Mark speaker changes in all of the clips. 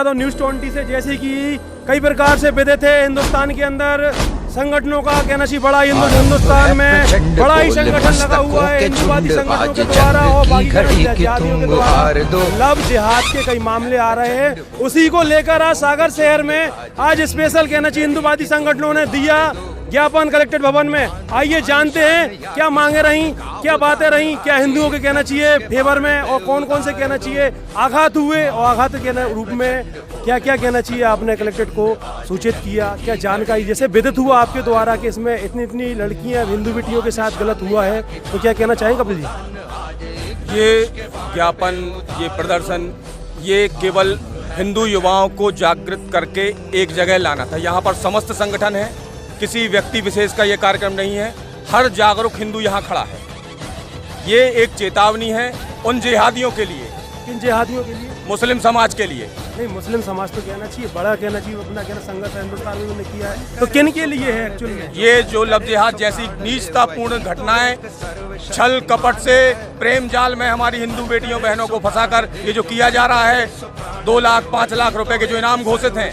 Speaker 1: तो न्यूज़ 20 से जैसे कि कई प्रकार से विदित है हिंदुस्तान के अंदर संगठनों का कहना चाहिए बड़ा हिंदुस्तान में बड़ा ही संगठन लगा हुआ है हिंदुवादी संगठनों के द्वारा और बाकी जातियों के द्वारा लव जिहाद के कई मामले आ रहे हैं। उसी को लेकर आज सागर शहर में आज स्पेशल कहना चाहिए हिंदुवादी संगठनों ने दिया ज्ञापन कलेक्ट्रेट भवन में। आइए जानते हैं क्या मांगे रही, क्या बातें रही, क्या हिंदुओं के कहना चाहिए फेवर में और कौन कौन से कहना चाहिए आघात हुए और आघात के रूप में क्या क्या कहना चाहिए आपने कलेक्ट्रेट को सूचित किया, क्या जानकारी जैसे विदित हुआ आपके द्वारा कि इसमें इतनी लड़कियां हिंदू बेटियों के साथ गलत हुआ है, तो क्या कहना चाहेंगे कपिल जी?
Speaker 2: ये ज्ञापन, ये प्रदर्शन, ये केवल हिंदू युवाओं को जागृत करके एक जगह लाना था। यहाँ पर समस्त संगठन है, किसी व्यक्ति विशेष का ये कार्यक्रम नहीं है, हर जागरूक हिंदू यहाँ खड़ा है। ये एक चेतावनी है उन जिहादियों के लिए।
Speaker 1: किन जिहादियों के लिए?
Speaker 2: मुस्लिम समाज के लिए।
Speaker 1: नहीं, मुस्लिम समाज तो कहना चाहिए, बड़ा कहना चाहिए, अपना कहना संघर्ष हिंदुस्तान में उन्होंने किया है, तो किन के लिए है एक्चुअली में?
Speaker 2: ये जो लव जिहाद जैसी नीचतापूर्ण घटनाएं, छल कपट से प्रेम जाल में हमारी हिंदू बेटियों बहनों को फंसाकर ये जो किया जा रहा है, 2 लाख 5 लाख रुपए के जो इनाम घोषित हैं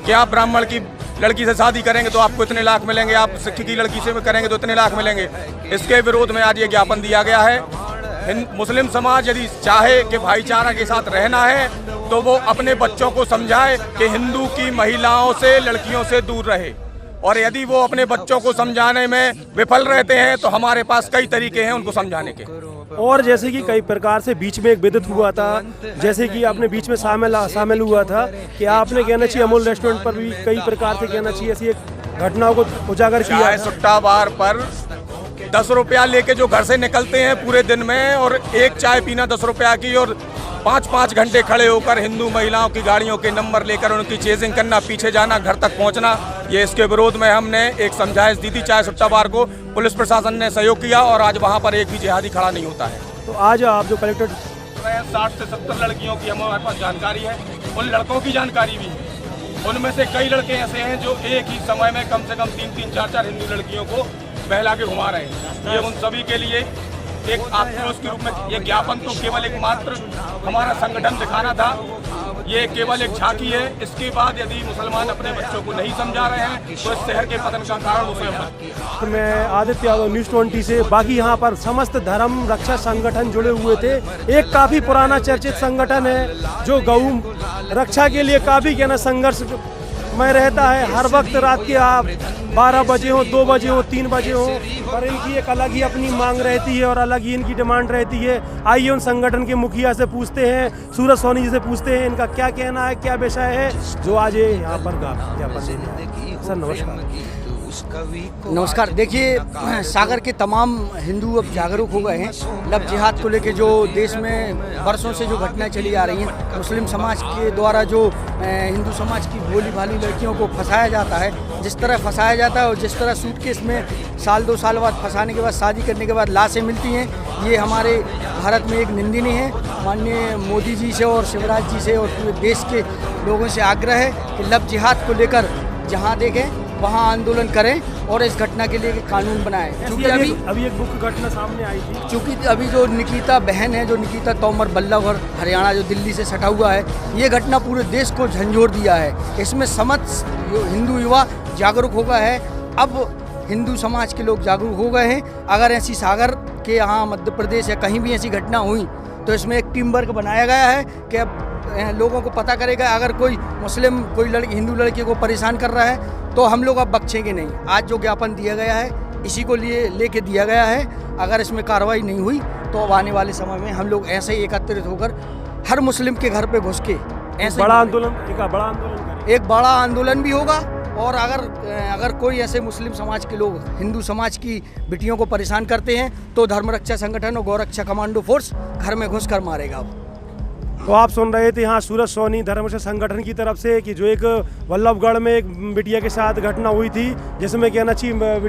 Speaker 2: कि आप ब्राह्मण की लड़की से शादी करेंगे तो आपको इतने लाख मिलेंगे, आप सिख की लड़की से करेंगे तो इतने लाख मिलेंगे, इसके विरोध में आज ये ज्ञापन दिया गया है। मुस्लिम समाज यदि चाहे कि भाईचारा के साथ रहना है तो वो अपने बच्चों को समझाए कि हिंदू की महिलाओं से, लड़कियों से दूर रहे, और यदि वो अपने बच्चों को समझाने में विफल रहते हैं तो हमारे पास कई तरीके हैं उनको समझाने के।
Speaker 1: और जैसे कि कई प्रकार से बीच में एक विदित हुआ था, जैसे कि आपने बीच में शामिल हुआ था कि आपने कहना चाहिए अमूल रेस्टोरेंट पर भी कई प्रकार से कहना चाहिए ऐसी एक घटनाओं को उजागर किया है।
Speaker 2: सुट्टा बार पर 10 रुपया लेके जो घर से निकलते हैं पूरे दिन में, और एक चाय पीना 10 रुपया की, और 5-5 घंटे खड़े होकर हिंदू महिलाओं की गाड़ियों के नंबर लेकर उनकी चेजिंग करना, पीछे जाना, घर तक पहुंचना, ये इसके विरोध में हमने एक समझाइश दी थी चाय सुट्टा बार को। पुलिस प्रशासन ने सहयोग किया और आज वहां पर एक भी जिहादी खड़ा नहीं होता है।
Speaker 1: तो आज आप जो कलेक्टर
Speaker 2: 60 से 70 लड़कियों की हमारे पास जानकारी है, उन लड़कों की जानकारी भी है। उनमें से कई लड़के ऐसे हैं जो एक ही समय में कम से कम 3-3, 4-4 हिंदू लड़कियों को बहला के घुमा रहे हैं। ये उन सभी के लिए एक आक्रोश के रूप में ये ज्ञापन तो केवल एक मात्र हमारा संगठन दिखाना था, ये केवल एक झांकी है। इसके बाद यदि मुसलमान अपने बच्चों को नहीं समझा रहे हैं तो इस शहर के पतन का कारण उसे।
Speaker 1: मैं आदित्य यादव, न्यूज़ 20 से। बाकी यहाँ पर समस्त धर्म रक्षा संगठन जुड़े हुए थे। एक काफी पुराना चर्चित संगठन है जो गौ रक्षा के लिए काफी कहना संघर्ष में रहता है। हर वक्त रात के आप 12 बजे हो, 2 बजे हो, 3 बजे हो, पर इनकी एक अलग ही अपनी मांग रहती है और अलग ही इनकी डिमांड रहती है। आइए उन संगठन के मुखिया से पूछते हैं, सूरज सोनी जी से पूछते हैं इनका क्या कहना है, क्या विषय है जो आज ये यहाँ पर ज्ञापन देने आए। सर नमस्कार।
Speaker 3: नमस्कार। देखिए, सागर के तमाम हिंदू अब जागरूक हो गए हैं। लव जिहाद को लेके जो देश में वर्षों से जो घटनाएं चली आ रही हैं, मुस्लिम समाज के द्वारा जो हिंदू समाज की भोली भाली लड़कियों को फंसाया जाता है, जिस तरह फंसाया जाता है और जिस तरह सूटकेस में साल 2 साल बाद फंसाने के बाद शादी करने के बाद लाशें मिलती हैं, ये हमारे भारत में एक निंदनीय है। माननीय मोदी जी से और शिवराज जी से और पूरे देश के लोगों से आग्रह है कि लव जिहाद को लेकर जहाँ देखें वहाँ आंदोलन करें और इस घटना के लिए कानून बनाएं। क्योंकि
Speaker 1: अभी एक मुख्य घटना सामने आई थी,
Speaker 3: क्योंकि अभी जो निकिता बहन है, जो निकिता तोमर बल्लभगढ़ हरियाणा जो दिल्ली से सटा हुआ है, ये घटना पूरे देश को झंझोर दिया है। इसमें समस्त हिंदू युवा जागरूक हो गया है। अब हिंदू समाज के लोग जागरूक हो गए हैं। अगर ऐसी सागर के यहाँ मध्य प्रदेश या कहीं भी ऐसी घटना हुई तो इसमें एक टीम वर्क बनाया गया है कि अब लोगों को पता करेगा अगर कोई मुस्लिम कोई लड़की हिंदू लड़की को परेशान कर रहा है तो हम लोग अब बख्शेंगे नहीं। आज जो ज्ञापन दिया गया है इसी को लेके दिया गया है। अगर इसमें कार्रवाई नहीं हुई तो अब आने वाले समय में हम लोग ऐसे ही एकत्रित होकर हर मुस्लिम के घर पे घुस के ऐसे
Speaker 1: बड़ा आंदोलन
Speaker 3: एक बड़ा आंदोलन भी होगा। और अगर कोई ऐसे मुस्लिम समाज के लोग हिंदू समाज की बेटियों को परेशान करते हैं तो धर्म रक्षा संगठन और गौरक्षा कमांडो फोर्स घर में घुस कर मारेगा।
Speaker 1: तो आप सुन रहे थे यहाँ सूरज सोनी धर्म रक्षा संगठन की तरफ से कि जो एक बल्लभगढ़ में एक बिटिया के साथ घटना हुई थी जिसमें कहना चाहिए